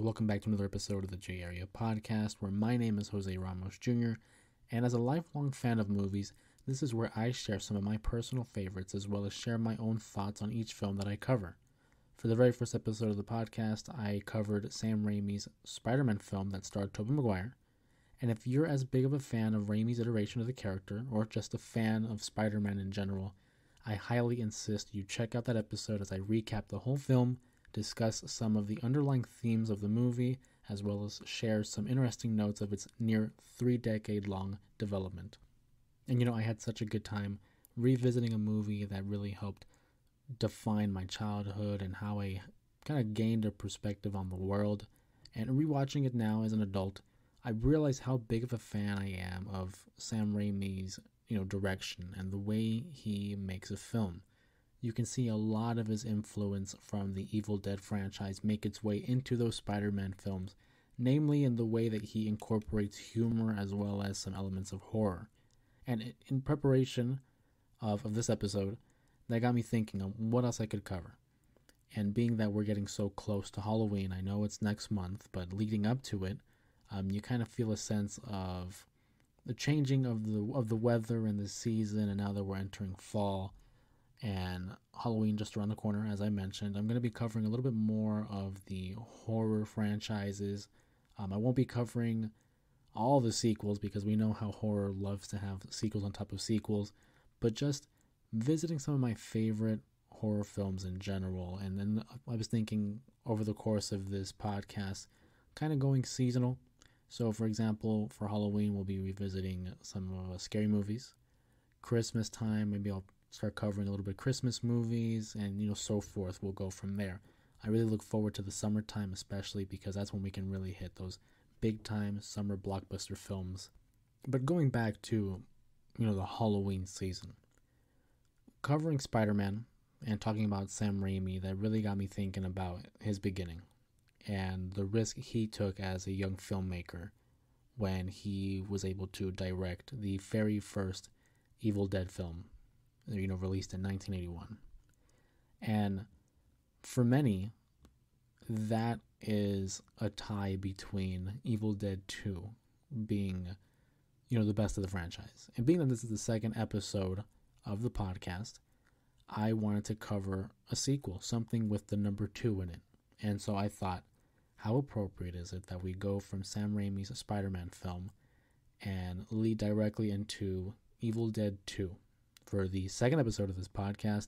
welcome back to another episode of the J Area Podcast, where my name is Jose Ramos Jr., and as a lifelong fan of movies, this is where I share some of my personal favorites as well as share my own thoughts on each film that I cover. For the very first episode of the podcast, I covered Sam Raimi's Spider-Man film that starred Tobey Maguire, and if you're as big of a fan of Raimi's iteration of the character, or just a fan of Spider-Man in general, I highly insist you check out that episode as I recap the whole film, discuss some of the underlying themes of the movie, as well as share some interesting notes of its near 3-decade-long development. And I had such a good time revisiting a movie that really helped define my childhood and how I kind of gained a perspective on the world. And rewatching it now as an adult, I realize how big of a fan I am of Sam Raimi's, direction and the way he makes a film. You can see a lot of his influence from the Evil Dead franchise make its way into those Spider-Man films, namely in the way that he incorporates humor as well as some elements of horror. And in preparation of this episode, that got me thinking of what else I could cover. And being that we're getting so close to Halloween, I know it's next month, but leading up to it, you kind of feel a sense of the changing of the weather and the season, and now that we're entering fall, and Halloween just around the corner, as I mentioned. I'm going to be covering a little bit more of the horror franchises. I won't be covering all the sequels because we know how horror loves to have sequels on top of sequels, but just visiting some of my favorite horror films in general. And then I was thinking over the course of this podcast, kind of going seasonal. So, for example, for Halloween, we'll be revisiting some scary movies. Christmas time, maybe I'll start covering a little bit of Christmas movies, and so forth. We'll go from there. I really look forward to the summertime, especially because that's when we can really hit those big time summer blockbuster films. But going back to the Halloween season, covering Spider-Man and talking about Sam Raimi, that really got me thinking about his beginning and the risk he took as a young filmmaker when he was able to direct the very first Evil Dead film, released in 1981. And for many, that is a tie between Evil Dead 2 being, the best of the franchise. And being that this is the second episode of the podcast, I wanted to cover a sequel, something with the number 2 in it. And so I thought, how appropriate is it that we go from Sam Raimi's Spider-Man film and lead directly into Evil Dead 2 for the second episode of this podcast.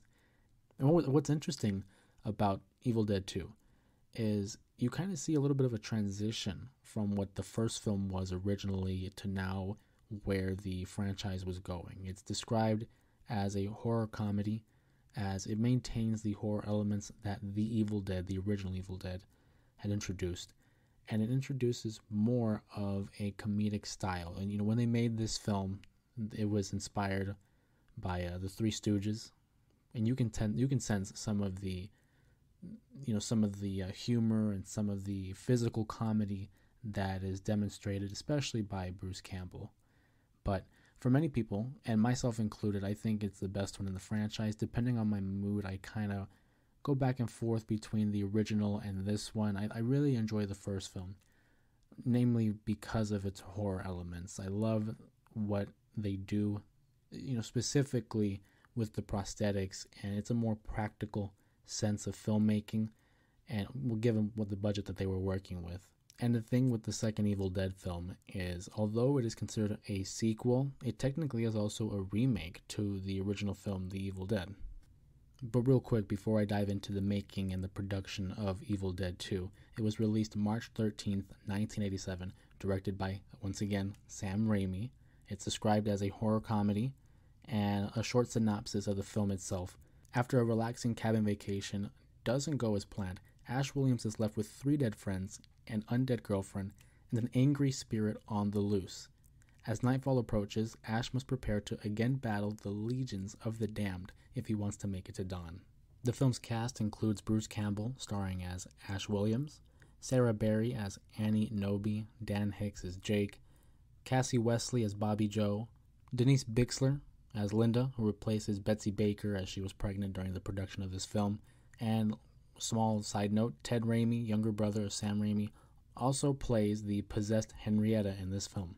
And what's interesting about Evil Dead 2 is you kind of see a little bit of a transition from what the first film was originally to now where the franchise was going. It's described as a horror comedy, as it maintains the horror elements that the Evil Dead, the original Evil Dead, had introduced. And it introduces more of a comedic style. And when they made this film, it was inspired by the Three Stooges, and you can sense some of the humor and some of the physical comedy that is demonstrated, especially by Bruce Campbell. But for many people, and myself included, I think it's the best one in the franchise. Depending on my mood, I kind of go back and forth between the original and this one. I really enjoy the first film, namely because of its horror elements. I love what they do, specifically with the prosthetics, and it's a more practical sense of filmmaking, and we'll give them what the budget that they were working with. And the thing with the second Evil Dead film is, although it is considered a sequel, it technically is also a remake to the original film, The Evil Dead. But real quick, before I dive into the making and the production of Evil Dead 2, it was released March 13th, 1987, directed by, once again, Sam Raimi. It's described as a horror comedy, and a short synopsis of the film itself. After a relaxing cabin vacation doesn't go as planned, Ash Williams is left with 3 dead friends, an undead girlfriend, and an angry spirit on the loose. As nightfall approaches, Ash must prepare to again battle the legions of the damned if he wants to make it to dawn. The film's cast includes Bruce Campbell, starring as Ash Williams, Sarah Berry as Annie Noby, Dan Hicks as Jake, Cassie Wesley as Bobby Joe, Denise Bixler as Linda, who replaces Betsy Baker as she was pregnant during the production of this film, and small side note, Ted Raimi, younger brother of Sam Raimi, also plays the possessed Henrietta in this film.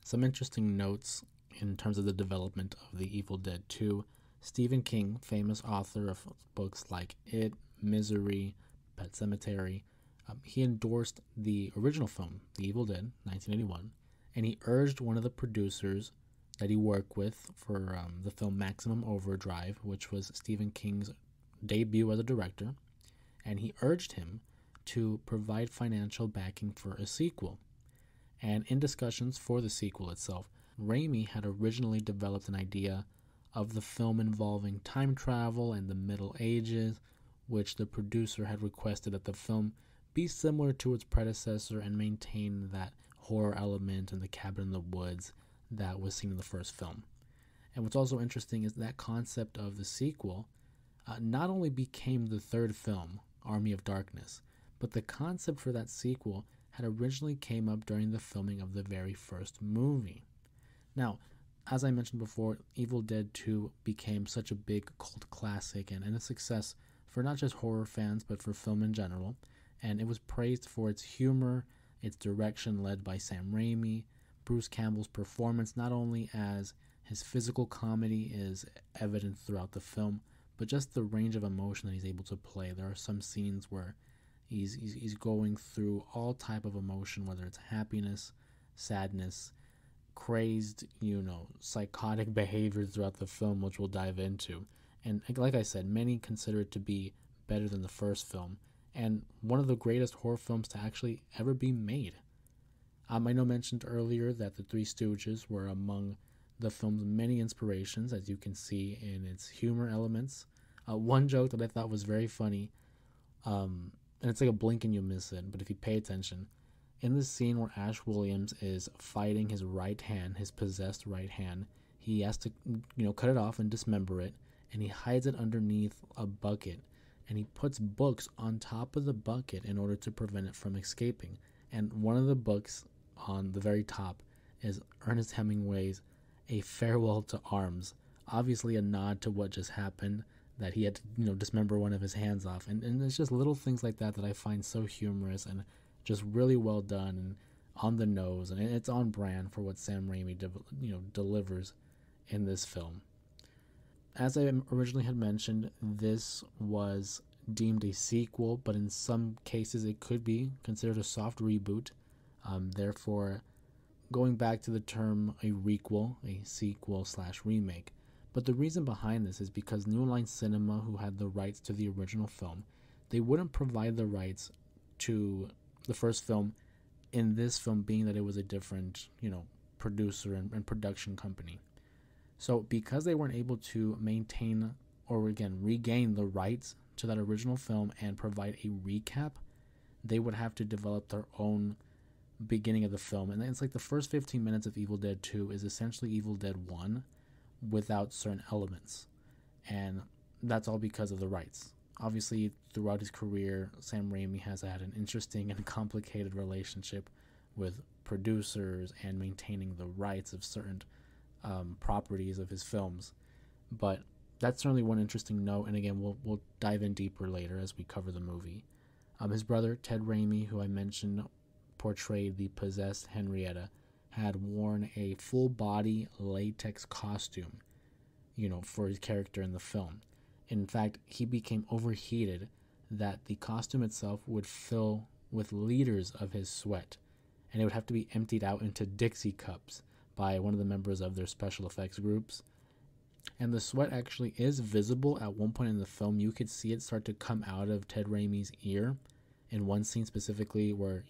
Some interesting notes in terms of the development of The Evil Dead 2. Stephen King, famous author of books like It, Misery, Pet Sematary, he endorsed the original film, The Evil Dead, 1981, and he urged one of the producers that he worked with for the film Maximum Overdrive, which was Stephen King's debut as a director, and he urged him to provide financial backing for a sequel. And in discussions for the sequel itself, Raimi had originally developed an idea of the film involving time travel and the Middle Ages, which the producer had requested that the film be similar to its predecessor and maintain that horror element in the cabin in the woods that was seen in the first film. And what's also interesting is that concept of the sequel not only became the third film, Army of Darkness, but the concept for that sequel had originally came up during the filming of the very first movie. Now, as I mentioned before, Evil Dead 2 became such a big cult classic and a success for not just horror fans, but for film in general. And it was praised for its humor, its direction led by Sam Raimi, Bruce Campbell's performance, not only as his physical comedy is evident throughout the film, but just the range of emotion that he's able to play. There are some scenes where he's going through all type of emotion, whether it's happiness, sadness, crazed, psychotic behaviors throughout the film, which we'll dive into. And like I said, many consider it to be better than the first film, and one of the greatest horror films to actually ever be made. I know mentioned earlier that the Three Stooges were among the film's many inspirations, as you can see in its humor elements. One joke that I thought was very funny, and it's like a blink and you miss it, but if you pay attention, in the scene where Ash Williams is fighting his right hand, his possessed right hand, he has to, cut it off and dismember it, and he hides it underneath a bucket, and he puts books on top of the bucket in order to prevent it from escaping. And one of the books on the very top is Ernest Hemingway's A Farewell to Arms, obviously a nod to what just happened, that he had to, dismember one of his hands off. And it's just little things like that I find so humorous and just really well done and on the nose, and it's on brand for what Sam Raimi delivers in this film. As I originally had mentioned, this was deemed a sequel, but in some cases it could be considered a soft reboot. Therefore, going back to the term a requel, a sequel/remake. But the reason behind this is because New Line Cinema, who had the rights to the original film, they wouldn't provide the rights to the first film in this film, being that it was a different, producer and production company. So because they weren't able to maintain or again regain the rights to that original film and provide a recap, they would have to develop their own beginning of the film. And it's like the first 15 minutes of Evil Dead 2 is essentially Evil Dead 1 without certain elements. And that's all because of the rights. Obviously, throughout his career, Sam Raimi has had an interesting and complicated relationship with producers and maintaining the rights of certain properties of his films. But that's certainly one interesting note, and again, we'll dive in deeper later as we cover the movie. His brother, Ted Raimi, who I mentioned portrayed the possessed Henrietta, had worn a full-body latex costume, for his character in the film. In fact, he became overheated that the costume itself would fill with liters of his sweat, and it would have to be emptied out into Dixie cups by one of the members of their special effects groups. And the sweat actually is visible at one point in the film. You could see it start to come out of Ted Raimi's ear in one scene specifically where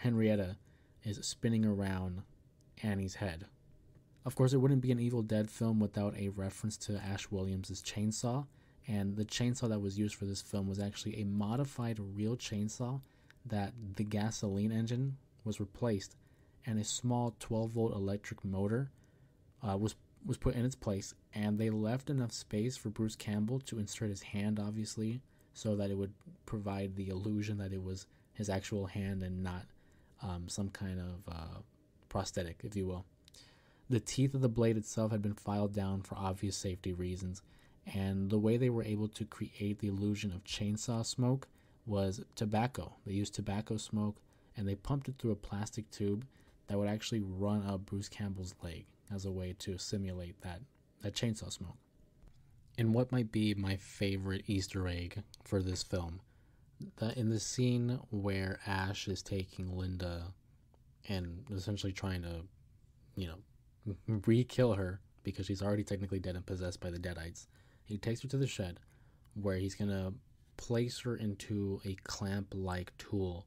Henrietta is spinning around Annie's head. Of course, it wouldn't be an Evil Dead film without a reference to Ash Williams' chainsaw, and the chainsaw that was used for this film was actually a modified real chainsaw that the gasoline engine was replaced, and a small 12-volt electric motor was put in its place, and they left enough space for Bruce Campbell to insert his hand, obviously, so that it would provide the illusion that it was his actual hand and not some kind of prosthetic, if you will. The teeth of the blade itself had been filed down for obvious safety reasons, and the way they were able to create the illusion of chainsaw smoke was tobacco. They used tobacco smoke and they pumped it through a plastic tube that would actually run up Bruce Campbell's leg as a way to simulate that chainsaw smoke. And what might be my favorite Easter egg for this film, in the scene where Ash is taking Linda and essentially trying to, re-kill her because she's already technically dead and possessed by the Deadites, he takes her to the shed where he's going to place her into a clamp-like tool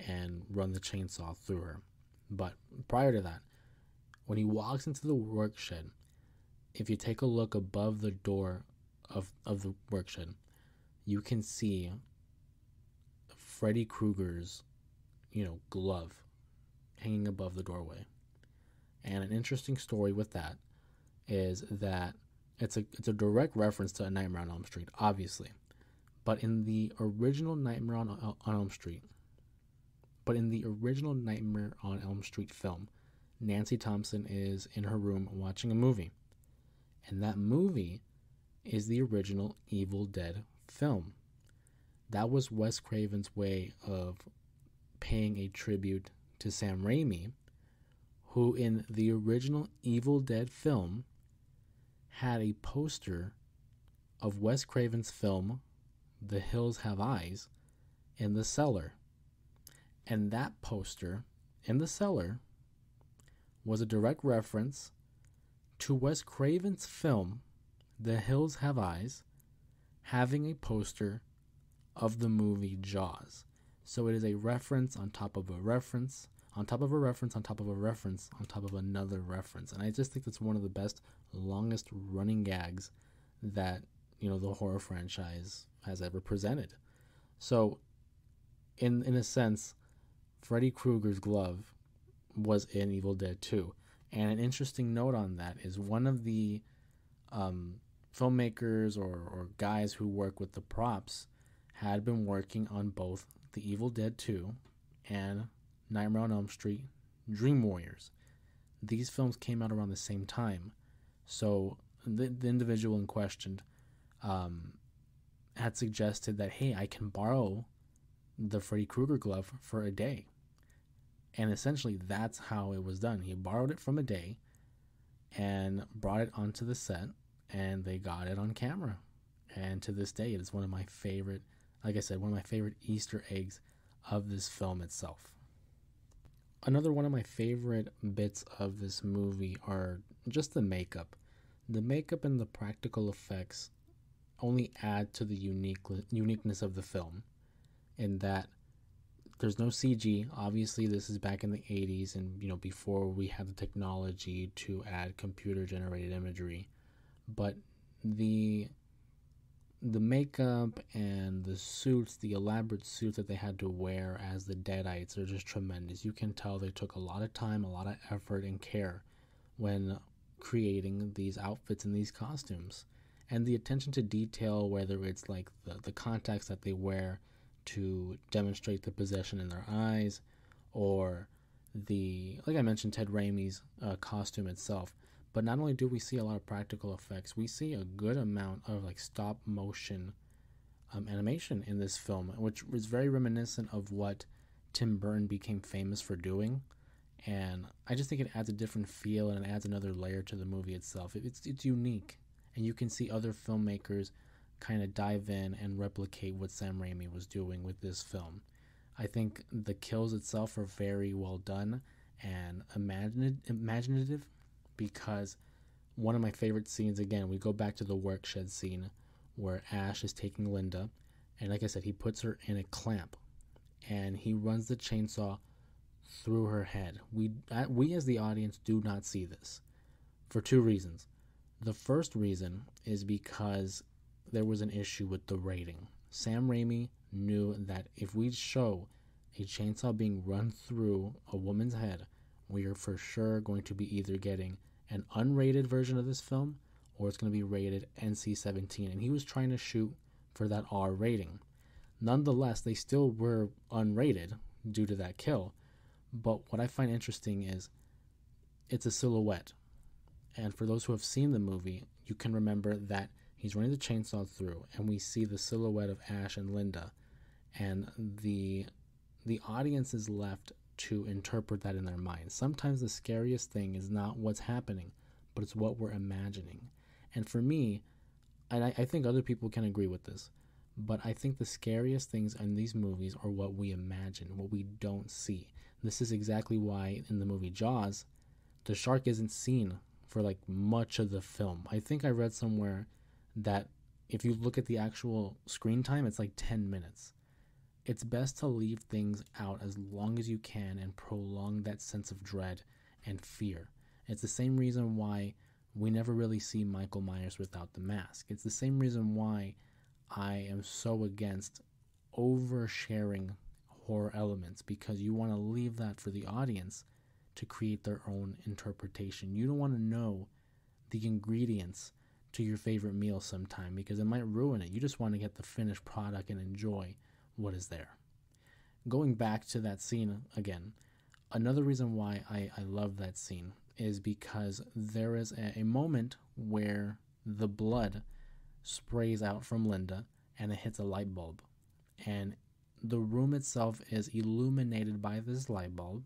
and run the chainsaw through her. But prior to that, when he walks into the work shed, if you take a look above the door of the work shed, you can see Freddy Krueger's, glove hanging above the doorway. And an interesting story with that is that it's a direct reference to A Nightmare on Elm Street, obviously. But in the original Nightmare on Elm Street, film, Nancy Thompson is in her room watching a movie. And that movie is the original Evil Dead film. That was Wes Craven's way of paying a tribute to Sam Raimi, who in the original Evil Dead film had a poster of Wes Craven's film, The Hills Have Eyes, in the cellar. And that poster in the cellar was a direct reference to Wes Craven's film, The Hills Have Eyes, having a poster of the movie Jaws. So it is a reference on top of a reference, on top of a reference, on top of a reference, on top of another reference. And I just think that's one of the best, longest running gags that, the horror franchise has ever presented. So, in a sense, Freddy Krueger's glove was in Evil Dead 2. And an interesting note on that is one of the filmmakers or guys who work with the props had been working on both the Evil Dead 2 and Nightmare on Elm Street Dream Warriors. These films came out around the same time. So the individual in question had suggested that, hey, I can borrow the Freddy Krueger glove for a day. And essentially that's how it was done. He borrowed it from a day and brought it onto the set, and they got it on camera. And to this day, it is one of my favorite, like I said, one of my favorite Easter eggs of this film itself. Another one of my favorite bits of this movie are just the makeup. The makeup and the practical effects only add to the uniqueness of the film, in that there's no CG. Obviously, this is back in the 80s, and before we had the technology to add computer-generated imagery. But the makeup and the suits, the elaborate suits that they had to wear as the Deadites are just tremendous. You can tell they took a lot of time, a lot of effort and care when creating these outfits and these costumes. And the attention to detail, whether it's like the contacts that they wear to demonstrate the possession in their eyes, or like I mentioned, Ted Raimi's costume itself. But not only do we see a lot of practical effects, we see a good amount of stop motion animation in this film, which was very reminiscent of what Tim Burton became famous for doing. And I just think it adds a different feel, and it adds another layer to the movie itself. It's unique, and you can see other filmmakers kind of dive in and replicate what Sam Raimi was doing with this film. I think the kills itself are very well done and imaginative, because one of my favorite scenes, again, we go back to the work shed scene where Ash is taking Linda, and like I said, he puts her in a clamp and he runs the chainsaw through her head. We as the audience do not see this for two reasons. The first reason is because there was an issue with the rating. Sam Raimi knew that if we show a chainsaw being run through a woman's head, we are for sure going to be either getting an unrated version of this film, or it's going to be rated NC-17, and he was trying to shoot for that R rating. Nonetheless, they still were unrated due to that kill, but what I find interesting is it's a silhouette, and for those who have seen the movie, you can remember that he's running the chainsaw through, and we see the silhouette of Ash and Linda, and the the audience is left to interpret that in their mind. Sometimes the scariest thing is not what's happening, but it's what we're imagining. And for me, and I think other people can agree with this, but I think the scariest things in these movies are what we imagine, what we don't see. This is exactly why in the movie Jaws, the shark isn't seen for like much of the film. I think I read somewhere that if you look at the actual screen time, it's like 10 minutes. It's best to leave things out as long as you can and prolong that sense of dread and fear. It's the same reason why we never really see Michael Myers without the mask. It's the same reason why I am so against oversharing horror elements, because you want to leave that for the audience to create their own interpretation. You don't want to know the ingredients to your favorite meal sometime because it might ruin it. You just want to get the finished product and enjoy what is there. Going back to that scene again, another reason why I love that scene is because there is a moment where the blood sprays out from Linda and it hits a light bulb. And the room itself is illuminated by this light bulb.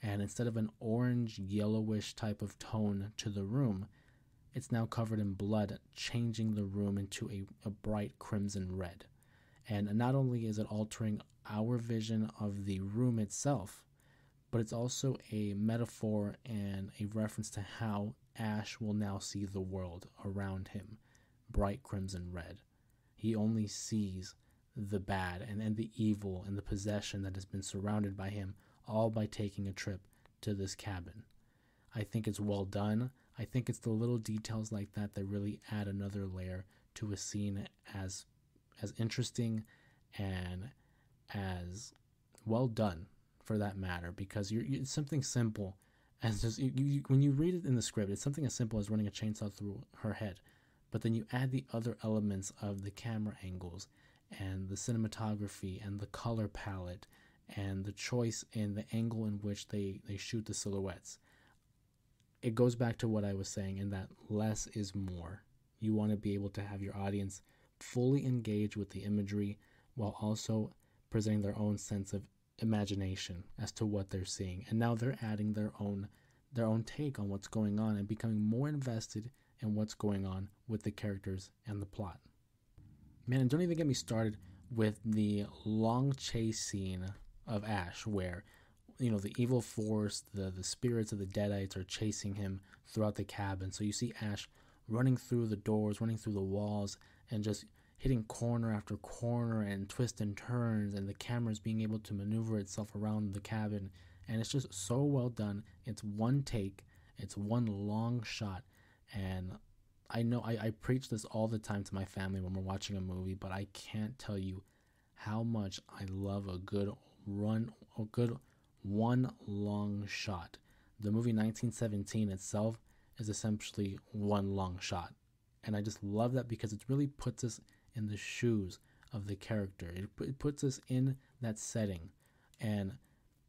And instead of an orange, yellowish type of tone to the room, it's now covered in blood, changing the room into a bright crimson red. And not only is it altering our vision of the room itself, but it's also a metaphor and a reference to how Ash will now see the world around him, bright crimson red. He only sees the bad and the evil and the possession that has been surrounded by him, all by taking a trip to this cabin. I think it's well done. I think it's the little details like that that really add another layer to a scene as interesting and as well done, for that matter, because it's something simple as just when you read it in the script, it's something as simple as running a chainsaw through her head, but then you add the other elements of the camera angles and the cinematography and the color palette and the choice in the angle in which they shoot the silhouettes. It goes back to what I was saying in that less is more. You want to be able to have your audience fully engage with the imagery while also presenting their own sense of imagination as to what they're seeing. And now they're adding their own take on what's going on and becoming more invested in what's going on with the characters and the plot. Man, and don't even get me started with the long chase scene of Ash where, you know, the evil force, the spirits of the Deadites are chasing him throughout the cabin. So you see Ash running through the doors, running through the walls, and just hitting corner after corner and twists and turns, and the camera's being able to maneuver itself around the cabin. And it's just so well done. It's one take, it's one long shot, and I know I preach this all the time to my family when we're watching a movie, but I can't tell you how much I love a good one long shot. The movie 1917 itself is essentially one long shot, and I just love that because it really puts us in the shoes of the character. It puts us in that setting, and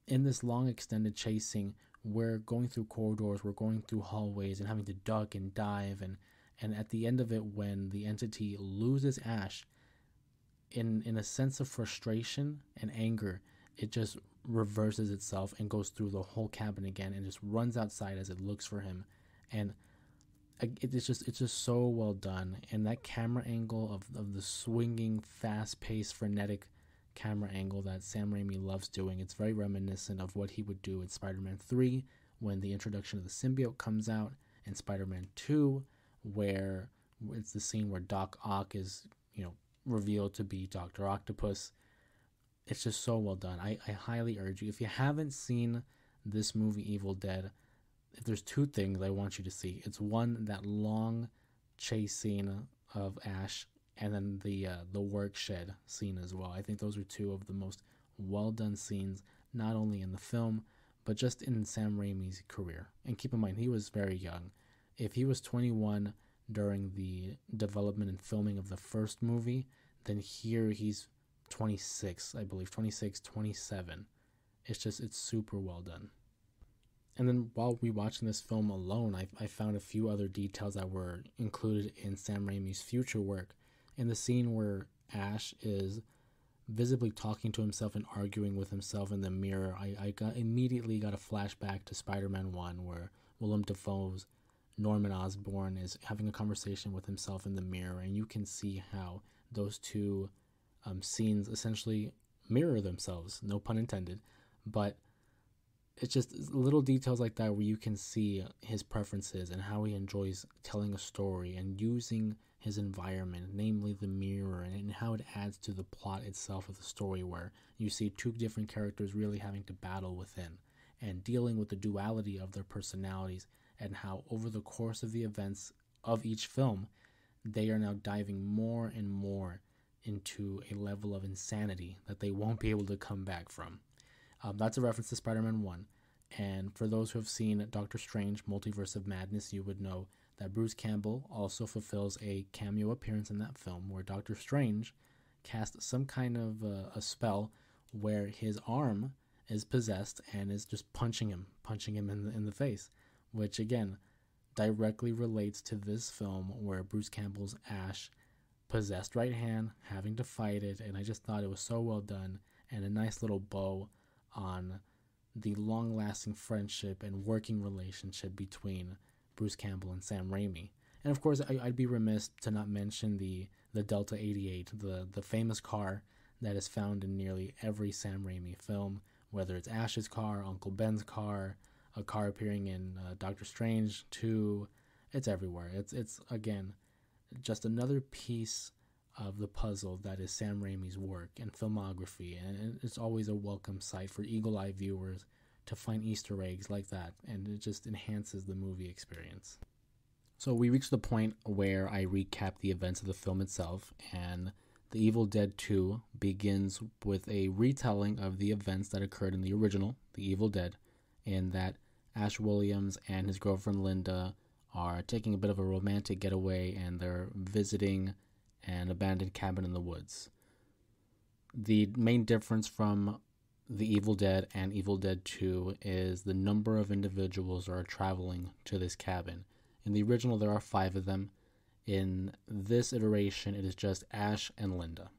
in this long extended chasing, we're going through corridors, we're going through hallways and having to duck and dive, and at the end of it, when the entity loses Ash, in a sense of frustration and anger, it just reverses itself and goes through the whole cabin again and just runs outside as it looks for him. And it's just so well done. And that camera angle of the swinging, fast-paced, frenetic camera angle that Sam Raimi loves doing, it's very reminiscent of what he would do in Spider-Man 3 when the introduction of the symbiote comes out, and Spider-Man 2 where it's the scene where Doc Ock is, revealed to be Dr. Octopus. It's just so well done. I highly urge you, if you haven't seen this movie Evil Dead, if there's two things I want you to see, it's one, that long chase scene of Ash, and then the work shed scene as well. I think those are two of the most well done scenes, not only in the film, but just in Sam Raimi's career. And keep in mind, he was very young. If he was 21 during the development and filming of the first movie, then here he's 26, I believe, 26, 27. It's super well done. And then while rewatching this film alone, I found a few other details that were included in Sam Raimi's future work. In the scene where Ash is visibly talking to himself and arguing with himself in the mirror, I immediately got a flashback to Spider-Man 1, where Willem Dafoe's Norman Osborn is having a conversation with himself in the mirror, and you can see how those two scenes essentially mirror themselves, no pun intended, but it's just little details like that where you can see his preferences and how he enjoys telling a story and using his environment, namely the mirror, and how it adds to the plot itself of the story, where you see two different characters really having to battle within and dealing with the duality of their personalities, and how over the course of the events of each film, they are now diving more and more into a level of insanity that they won't be able to come back from. That's a reference to Spider-Man 1. And for those who have seen Doctor Strange, Multiverse of Madness, you would know that Bruce Campbell also fulfills a cameo appearance in that film, where Doctor Strange casts some kind of a spell where his arm is possessed and is just punching him in the face, which again directly relates to this film, where Bruce Campbell's Ash possessed right hand having to fight it. And I just thought it was so well done, and a nice little bow on the long-lasting friendship and working relationship between Bruce Campbell and Sam Raimi. And of course, I'd be remiss to not mention the Delta 88, the famous car that is found in nearly every Sam Raimi film, whether it's Ash's car, Uncle Ben's car, a car appearing in Doctor Strange 2. It's everywhere. It's again just another piece of the puzzle that is Sam Raimi's work and filmography, and it's always a welcome sight for eagle-eye viewers to find Easter eggs like that, and it just enhances the movie experience. So we reach the point where I recap the events of the film itself, and The Evil Dead 2 begins with a retelling of the events that occurred in the original, The Evil Dead, in that Ash Williams and his girlfriend Linda are taking a bit of a romantic getaway, and they're visiting an abandoned cabin in the woods. The main difference from The Evil Dead and Evil Dead 2 is the number of individuals that are traveling to this cabin. In the original, there are 5 of them. In this iteration, it is just Ash and Linda.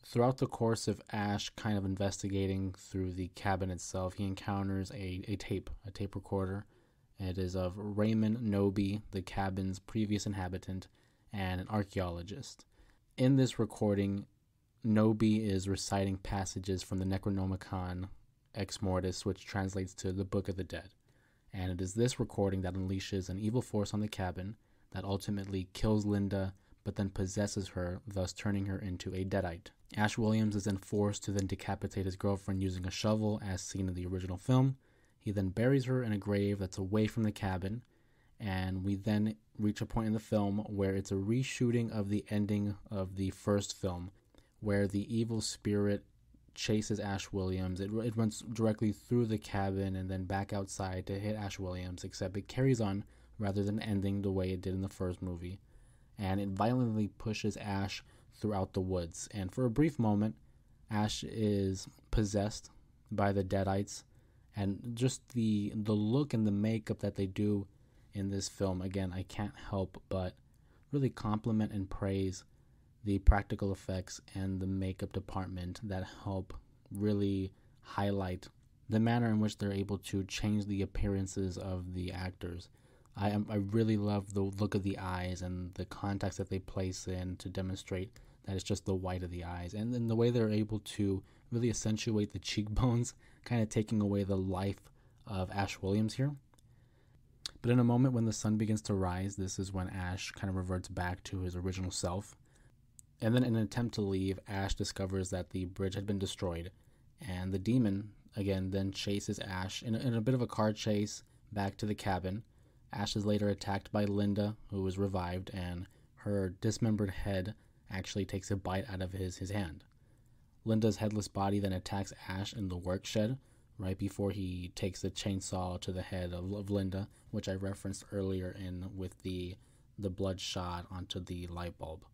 Throughout the course of Ash kind of investigating through the cabin itself, he encounters a tape recorder. It is of Raymond Noby, the cabin's previous inhabitant, and an archaeologist. In this recording, Noby is reciting passages from the Necronomicon Ex Mortis, which translates to the Book of the Dead. And it is this recording that unleashes an evil force on the cabin that ultimately kills Linda, but then possesses her, thus turning her into a Deadite. Ash Williams is then forced to then decapitate his girlfriend using a shovel, as seen in the original film. He then buries her in a grave that's away from the cabin, and we then reach a point in the film where it's a reshooting of the ending of the first film, where the evil spirit chases Ash Williams. It runs directly through the cabin and then back outside to hit Ash Williams, except it carries on rather than ending the way it did in the first movie. And it violently pushes Ash throughout the woods. And for a brief moment, Ash is possessed by the Deadites. And just the look and the makeup that they do in this film, again, I can't help but really compliment and praise the practical effects and the makeup department that help really highlight the manner in which they're able to change the appearances of the actors. I really love the look of the eyes and the contacts that they place in to demonstrate that it's just the white of the eyes, and then the way they're able to really accentuate the cheekbones, kind of taking away the life of Ash Williams here. But in a moment when the sun begins to rise, this is when Ash kind of reverts back to his original self. And then in an attempt to leave, Ash discovers that the bridge had been destroyed, and the demon, again, then chases Ash in a bit of a car chase back to the cabin. Ash is later attacked by Linda, who is revived, and her dismembered head actually takes a bite out of his hand. Linda's headless body then attacks Ash in the work shed, right before he takes the chainsaw to the head of Linda, which I referenced earlier with the blood shot onto the light bulb.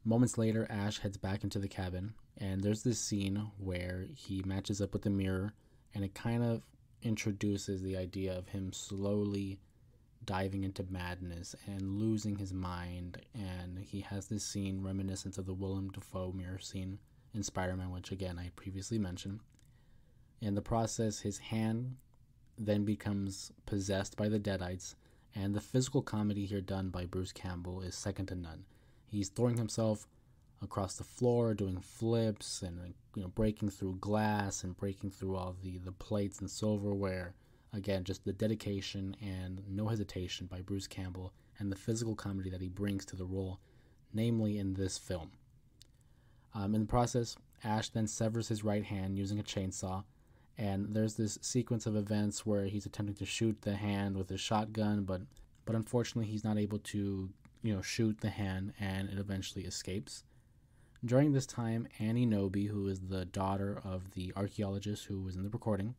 Moments later, Ash heads back into the cabin, and there's this scene where he matches up with the mirror, and it kind of introduces the idea of him slowly diving into madness and losing his mind. And he has this scene reminiscent of the Willem Dafoe mirror scene in Spider-Man, which again I previously mentioned. In the process, his hand then becomes possessed by the Deadites, and the physical comedy here done by Bruce Campbell is second to none. He's throwing himself across the floor, doing flips, and breaking through glass and breaking through all the plates and silverware. Again, just the dedication and no hesitation by Bruce Campbell and the physical comedy that he brings to the role, namely in this film. In the process, Ash then severs his right hand using a chainsaw, and there's this sequence of events where he's attempting to shoot the hand with his shotgun, but unfortunately he's not able to shoot the hand, and it eventually escapes. During this time, Annie Noby, who is the daughter of the archaeologist who was in the recording,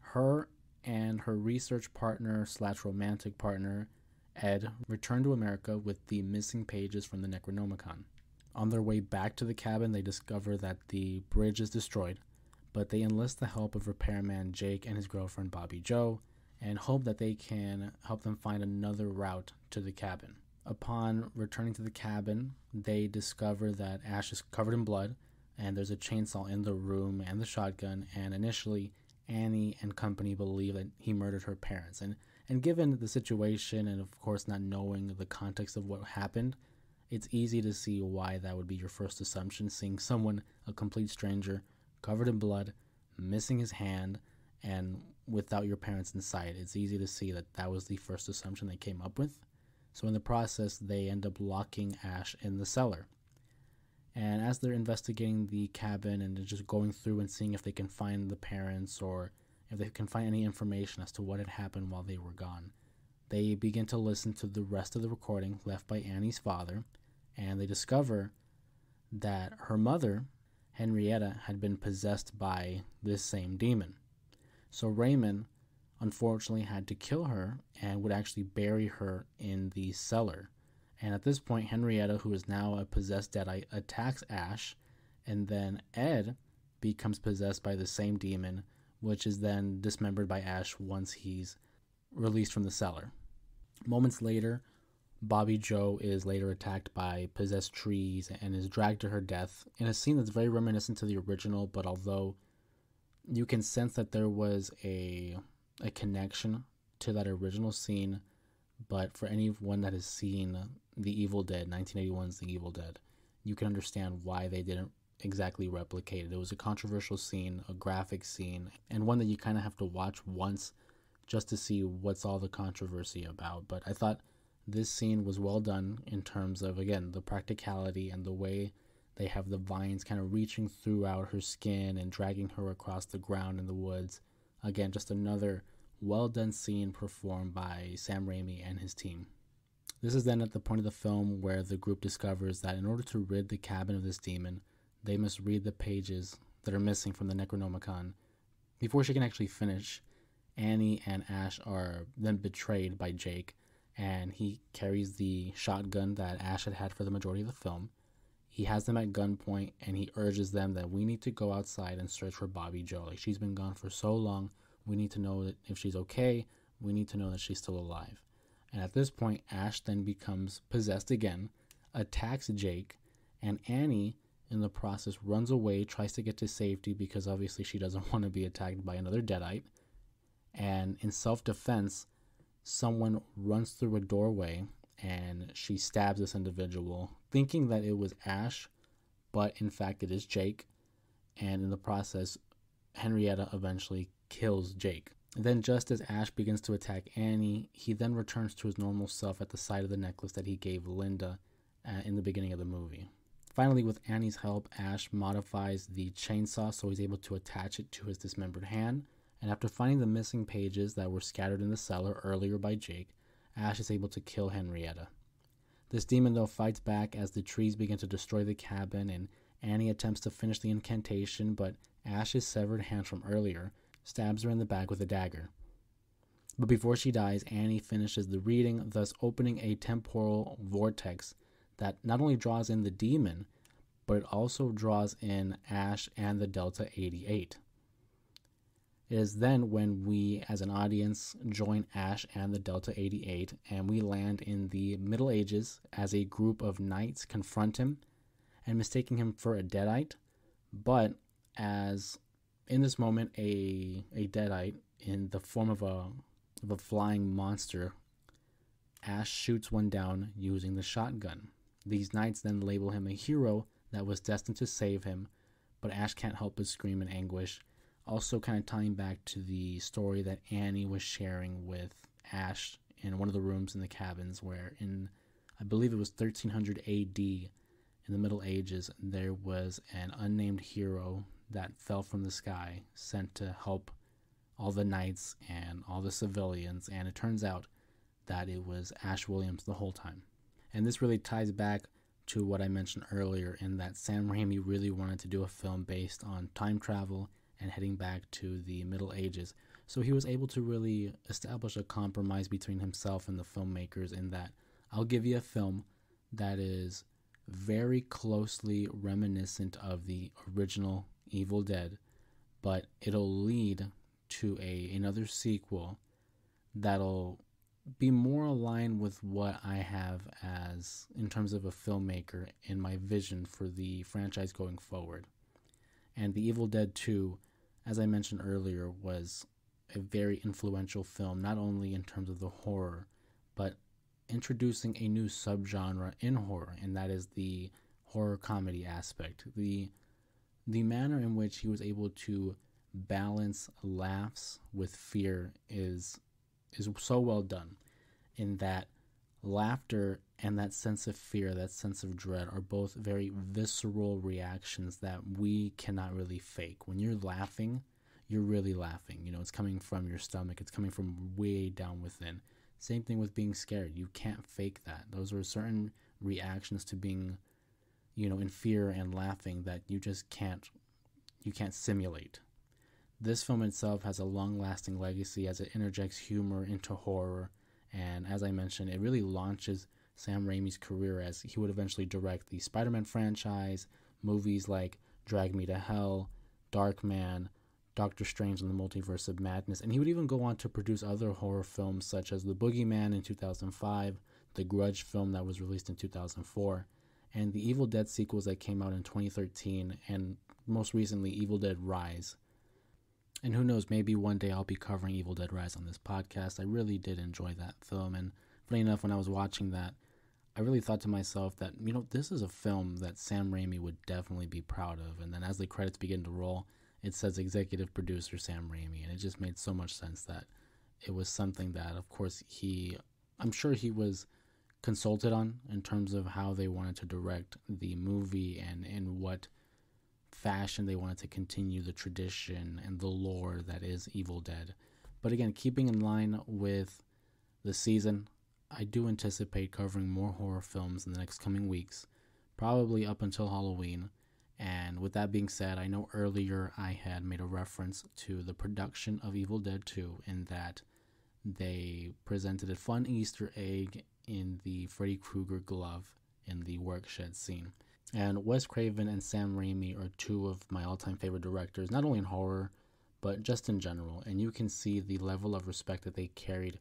her and her research partner / romantic partner, Ed, return to America with the missing pages from the Necronomicon. On their way back to the cabin, they discover that the bridge is destroyed, but they enlist the help of repairman Jake and his girlfriend Bobby Jo, and hope that they can help them find another route to the cabin. Upon returning to the cabin, they discover that Ash is covered in blood, and there's a chainsaw in the room and the shotgun, and initially Annie and company believe that he murdered her parents. And given the situation, and of course not knowing the context of what happened, it's easy to see why that would be your first assumption, seeing someone, a complete stranger, covered in blood, missing his hand, and without your parents in sight. It's easy to see that that was the first assumption they came up with. So in the process, they end up locking Ash in the cellar. And as they're investigating the cabin and just going through and seeing if they can find the parents or if they can find any information as to what had happened while they were gone, they begin to listen to the rest of the recording left by Annie's father, and they discover that her mother, Henrietta, had been possessed by this same demon. So Raymond unfortunately had to kill her and would actually bury her in the cellar. And at this point, Henrietta, who is now a possessed deadite, attacks Ash, and then Ed becomes possessed by the same demon, which is then dismembered by Ash once he's released from the cellar. Moments later, Bobby Jo is later attacked by possessed trees and is dragged to her death in a scene that's very reminiscent to the original, but although you can sense that there was a connection to that original scene, but for anyone that has seen The Evil Dead, 1981's The Evil Dead, you can understand why they didn't exactly replicate it. It was a controversial scene, a graphic scene, and one that you kind of have to watch once just to see what's all the controversy about. But I thought this scene was well done in terms of, again, the practicality and the way they have the vines kind of reaching throughout her skin and dragging her across the ground in the woods. Again, just another well done scene performed by Sam Raimi and his team. This is then at the point of the film where the group discovers that in order to rid the cabin of this demon, they must read the pages that are missing from the Necronomicon. Before she can actually finish, Annie and Ash are then betrayed by Jake, and he carries the shotgun that Ash had for the majority of the film. He has them at gunpoint, and he urges them that we need to go outside and search for Bobby Jo. Like, she's been gone for so long. We need to know that if she's okay. We need to know that she's still alive. And at this point, Ash then becomes possessed again, attacks Jake, and Annie, in the process, runs away, tries to get to safety because obviously she doesn't want to be attacked by another deadite. And in self-defense, someone runs through a doorway and she stabs this individual, thinking that it was Ash, but in fact it is Jake. And in the process, Henrietta eventually kills Jake. And then just as Ash begins to attack Annie, he then returns to his normal self at the side of the necklace that he gave Linda in the beginning of the movie. Finally, with Annie's help, Ash modifies the chainsaw so he's able to attach it to his dismembered hand. And after finding the missing pages that were scattered in the cellar earlier by Jake, Ash is able to kill Henrietta. This demon, though, fights back as the trees begin to destroy the cabin, and Annie attempts to finish the incantation, but Ash's severed hand from earlier stabs her in the back with a dagger. But before she dies, Annie finishes the reading, thus opening a temporal vortex that not only draws in the demon, but it also draws in Ash and the Delta 88. It is then when we, as an audience, join Ash and the Delta 88, and we land in the Middle Ages as a group of knights confront him, and mistaking him for a deadite, But as in this moment, a deadite in the form of a flying monster, Ash shoots one down using the shotgun. These knights then label him a hero that was destined to save him, but Ash can't help but scream in anguish. Also, kind of tying back to the story that Annie was sharing with Ash in one of the rooms in the cabins, where in, I believe it was 1300 AD, in the Middle Ages, there was an unnamed hero that fell from the sky, sent to help all the knights and all the civilians, and it turns out that it was Ash Williams the whole time. And this really ties back to what I mentioned earlier, in that Sam Raimi really wanted to do a film based on time travel and heading back to the Middle Ages. So he was able to really establish a compromise between himself and the filmmakers, in that I'll give you a film that is very closely reminiscent of the original Evil Dead, but it'll lead to another sequel that'll be more aligned with what I have as in terms of a filmmaker in my vision for the franchise going forward. And The Evil Dead 2, as I mentioned earlier, was a very influential film, not only in terms of the horror, but introducing a new subgenre in horror, and that is the horror comedy aspect. The manner in which he was able to balance laughs with fear is so well done, in that laughter and that sense of fear, that sense of dread, are both very visceral reactions that we cannot really fake. When you're laughing, you're really laughing. You know, it's coming from your stomach, it's coming from way down within. Same thing with being scared. You can't fake that. Those are certain reactions to being, in fear and laughing that you can't simulate. This film itself has a long-lasting legacy as it interjects humor into horror, and as I mentioned, it really launches Sam Raimi's career, as he would eventually direct the Spider-Man franchise, movies like Drag Me to Hell, Darkman, Doctor Strange and the Multiverse of Madness, and he would even go on to produce other horror films such as The Boogeyman in 2005, the Grudge film that was released in 2004, and the Evil Dead sequels that came out in 2013, and most recently Evil Dead Rise. And who knows, maybe one day I'll be covering Evil Dead Rise on this podcast. I really did enjoy that film, and funny enough, when I was watching that, I really thought to myself that, this is a film that Sam Raimi would definitely be proud of. And then as the credits begin to roll, it says executive producer Sam Raimi, and it just made so much sense that it was something that, of course, I'm sure he was consulted on in terms of how they wanted to direct the movie and in what fashion they wanted to continue the tradition and the lore that is Evil Dead. But again, keeping in line with the season, I do anticipate covering more horror films in the next coming weeks, probably up until Halloween. And with that being said, I know earlier I had made a reference to the production of Evil Dead 2, in that they presented a fun Easter egg in the Freddy Krueger glove in the workshed scene. And Wes Craven and Sam Raimi are two of my all-time favorite directors, not only in horror, but just in general. And you can see the level of respect that they carried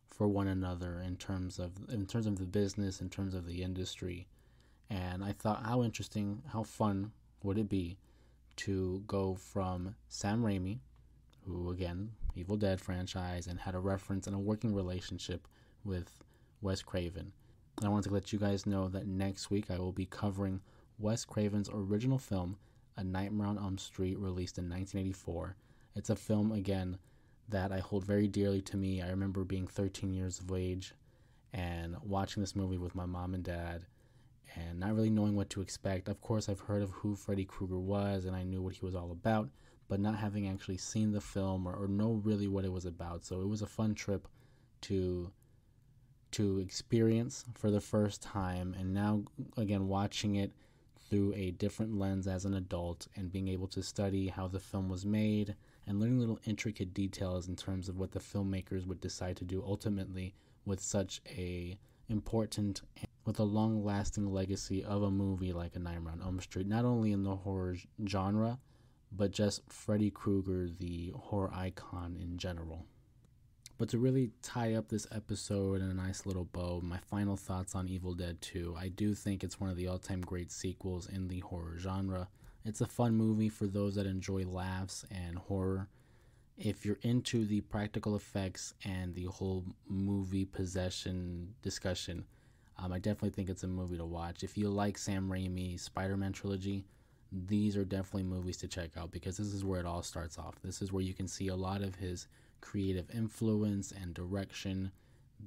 for one another in terms of the business, in terms of the industry. And I thought, how interesting, how fun would it be to go from Sam Raimi, who, again, Evil Dead franchise, and had a reference and a working relationship with Wes Craven. And I wanted to let you guys know that next week I will be covering Wes Craven's original film, A Nightmare on Elm Street, released in 1984. It's a film, again, that I hold very dearly to me. I remember being 13 years of age and watching this movie with my mom and dad and not really knowing what to expect. Of course, I've heard of who Freddy Krueger was and I knew what he was all about, but not having actually seen the film or know really what it was about. So it was a fun trip to experience for the first time, and now, again, watching it through a different lens as an adult and being able to study how the film was made and learning little intricate details in terms of what the filmmakers would decide to do ultimately with such a important, with a long-lasting legacy of a movie like A Nightmare on Elm Street, not only in the horror genre, but just Freddy Krueger, the horror icon in general. But to really tie up this episode in a nice little bow, my final thoughts on Evil Dead 2, I do think it's one of the all-time great sequels in the horror genre. It's a fun movie for those that enjoy laughs and horror. If you're into the practical effects and the whole movie possession discussion, I definitely think it's a movie to watch. If you like Sam Raimi's Spider-Man trilogy, these are definitely movies to check out because this is where it all starts off. This is where you can see a lot of his creative influence and direction.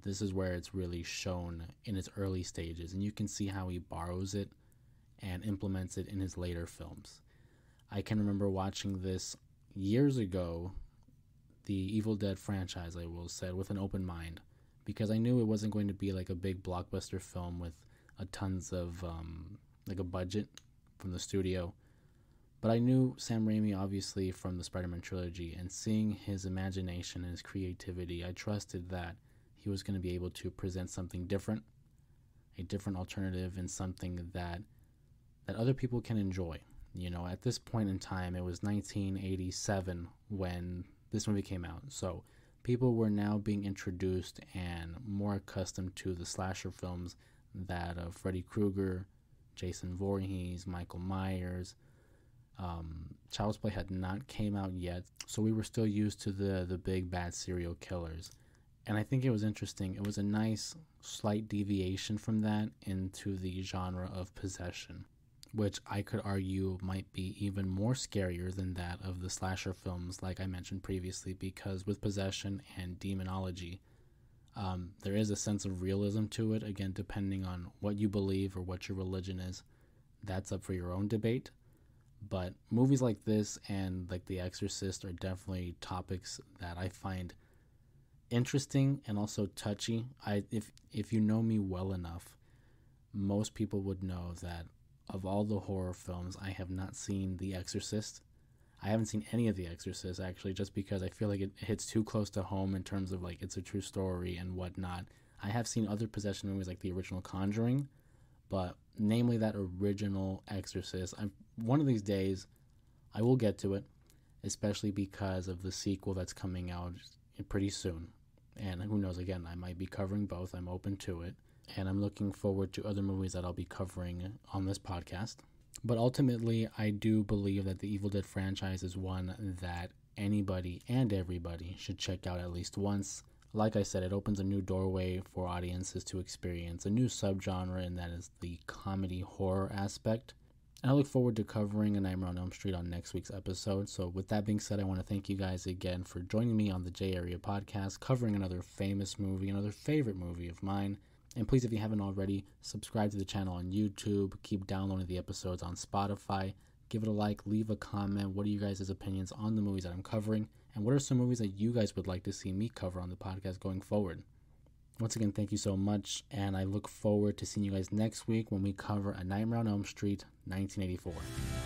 This is where it's really shown in its early stages, and you can see how he borrows it and implements it in his later films. I can remember watching this years ago, the Evil Dead franchise, I will say, with an open mind, because I knew it wasn't going to be like a big blockbuster film with a tons of like a budget from the studio. But I knew Sam Raimi obviously from the Spider-Man trilogy, and seeing his imagination and his creativity, I trusted that he was going to be able to present something different, a different alternative, and something that other people can enjoy. You know, at this point in time, it was 1987 when this movie came out. So people were now being introduced and more accustomed to the slasher films that of Freddy Krueger, Jason Voorhees, Michael Myers. Child's Play had not came out yet, so we were still used to the big bad serial killers. And I think it was interesting. It was a nice slight deviation from that into the genre of possession, which I could argue might be even more scarier than that of the slasher films, like I mentioned previously, because with possession and demonology, there is a sense of realism to it. Again, depending on what you believe or what your religion is, that's up for your own debate. But movies like this and like The Exorcist are definitely topics that I find interesting and also touchy. If you know me well enough, most people would know that of all the horror films, I have not seen The Exorcist. I haven't seen any of The Exorcist, actually, just because I feel like it hits too close to home in terms of like it's a true story and whatnot. I have seen other possession movies like the original Conjuring, but namely that original Exorcist, one of these days I will get to it, especially because of the sequel that's coming out pretty soon. And who knows, again, I might be covering both. I'm open to it. And I'm looking forward to other movies that I'll be covering on this podcast. But ultimately, I do believe that the Evil Dead franchise is one that anybody and everybody should check out at least once. Like I said, it opens a new doorway for audiences to experience a new subgenre, and that is the comedy horror aspect. And I look forward to covering A Nightmare on Elm Street on next week's episode. So with that being said, I want to thank you guys again for joining me on the J Area podcast, covering another famous movie, another favorite movie of mine. And please, if you haven't already, subscribe to the channel on YouTube. Keep downloading the episodes on Spotify. Give it a like, leave a comment. What are you guys' opinions on the movies that I'm covering? And what are some movies that you guys would like to see me cover on the podcast going forward? Once again, thank you so much, and I look forward to seeing you guys next week when we cover A Nightmare on Elm Street 1984.